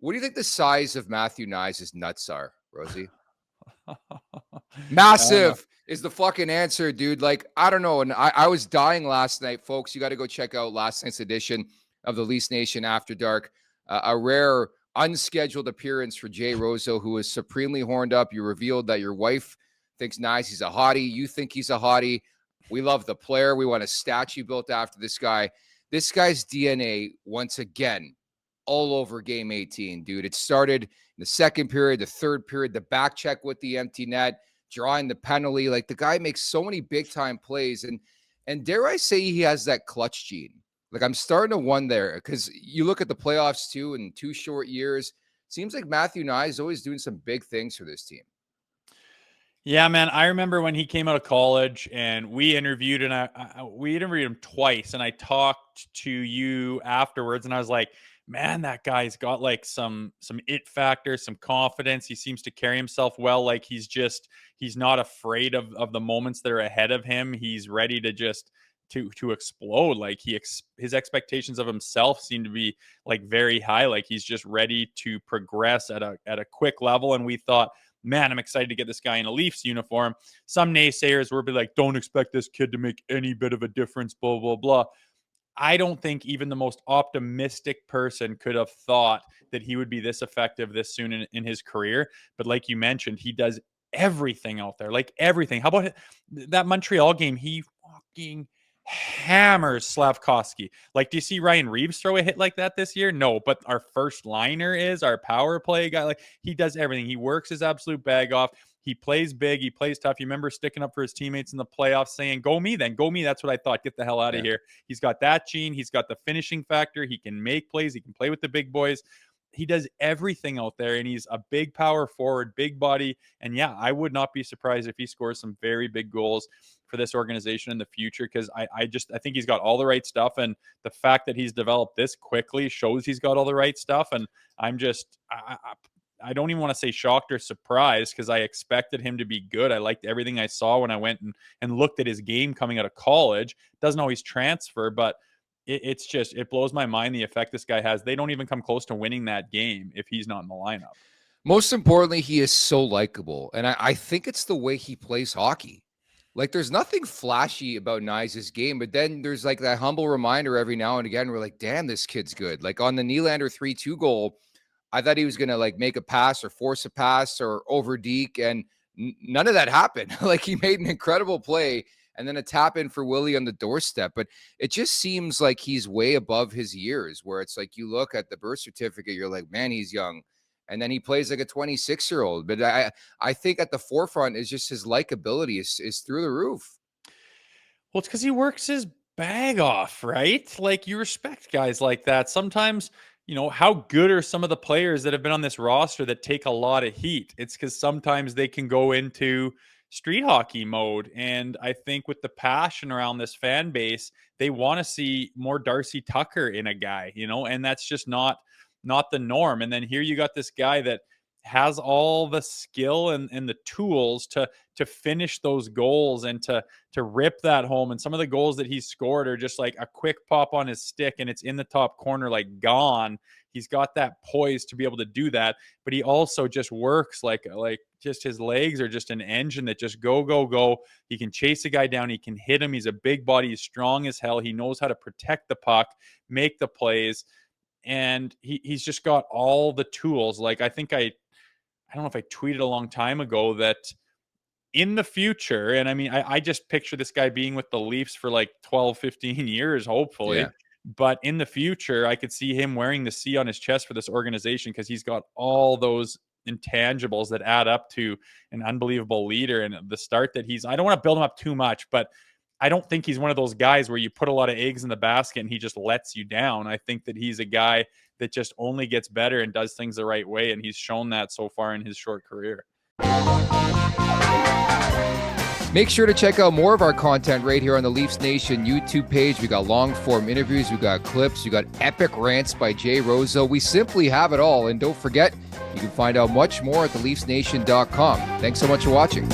What do you think the size of Matthew Knies' nuts are, Rosie? Massive is the fucking answer, dude. Like, I don't know. And I was dying last night, folks. You got to go check out last night's edition of the Leafs Nation After Dark. A rare unscheduled appearance for Jay Rosehill, who is supremely horned up. You revealed that your wife thinks Knies he's a hottie. You think he's a hottie. We love the player. We want a statue built after this guy. This guy's DNA, once again, all over game 18, dude. It started in the second period, the third period, the back check with the empty net, drawing the penalty. Like, the guy makes so many big time plays. And dare I say he has that clutch gene. Like, I'm starting to wonder, because you look at the playoffs too, in 2 short years, seems like Matthew Knies is always doing some big things for this team. Yeah, man. I remember when he came out of college and we interviewed, and we interviewed him twice, and I talked to you afterwards, and I was like, man, that guy's got like some it factor, some confidence. He seems to carry himself well. Like, he's not afraid of the moments that are ahead of him. He's ready to just to explode. Like, his expectations of himself seem to be like very high. Like, he's just ready to progress at a quick level. And we thought, man, I'm excited to get this guy in a Leafs uniform. Some naysayers will be like, don't expect this kid to make any bit of a difference, blah, blah, blah. I don't think even the most optimistic person could have thought that he would be this effective this soon in his career. But like you mentioned, he does everything out there, like everything. How about that Montreal game? He fucking hammers Slavkovsky. Like, do you see Ryan Reeves throw a hit like that this year? No, but our first liner is our power play guy. Like, he does everything. He works his absolute bag off. He plays big. He plays tough. You remember sticking up for his teammates in the playoffs saying, go me then. Go me. That's what I thought. Get the hell out of here. He's got that gene. He's got the finishing factor. He can make plays. He can play with the big boys. He does everything out there, and he's a big power forward, big body. And yeah, I would not be surprised if he scores some very big goals for this organization in the future, because I think he's got all the right stuff, and the fact that he's developed this quickly shows he's got all the right stuff. And I'm just I don't even want to say shocked or surprised, because I expected him to be good. I liked everything I saw when I went and looked at his game coming out of college. Doesn't always transfer, but it blows my mind the effect this guy has. They don't even come close to winning that game if he's not in the lineup. Most importantly, he is so likable. And I think it's the way he plays hockey. Like, there's nothing flashy about Knies' game, but then there's like that humble reminder every now and again. We're like, damn, this kid's good. Like, on the Nylander 3-2 goal, I thought he was going to like make a pass or force a pass or over deke, and none of that happened. Like, he made an incredible play and then a tap in for Willie on the doorstep. But it just seems like he's way above his years, where it's like you look at the birth certificate, you're like, man, he's young. And then he plays like a 26-year-old. But I think at the forefront is just his likability is through the roof. Well, it's because he works his bag off, right? Like, you respect guys like that. Sometimes, how good are some of the players that have been on this roster that take a lot of heat? It's because sometimes they can go into street hockey mode. And I think with the passion around this fan base, they want to see more Darcy Tucker in a guy, and that's just not the norm. And then here you got this guy that has all the skill and the tools to finish those goals and to rip that home. And some of the goals that he's scored are just like a quick pop on his stick and it's in the top corner, like gone. He's got that poise to be able to do that, but he also just works like just his legs are just an engine that just go. He can chase a guy down. He can hit him. He's a big body. He's strong as hell. He knows how to protect the puck, make the plays. And he's just got all the tools. Like, I think I don't know if I tweeted a long time ago that in the future, and I mean, I just picture this guy being with the Leafs for like 12, 15 years, hopefully. Yeah. But in the future, I could see him wearing the C on his chest for this organization, because he's got all those intangibles that add up to an unbelievable leader. And the start that I don't want to build him up too much, but I don't think he's one of those guys where you put a lot of eggs in the basket and he just lets you down. I think that he's a guy that just only gets better and does things the right way, and he's shown that so far in his short career. Make sure to check out more of our content right here on the Leafs Nation YouTube page. We got long-form interviews, we got clips, we got epic rants by Jay Rosehill. We simply have it all. And don't forget, you can find out much more at theleafsnation.com. Thanks so much for watching.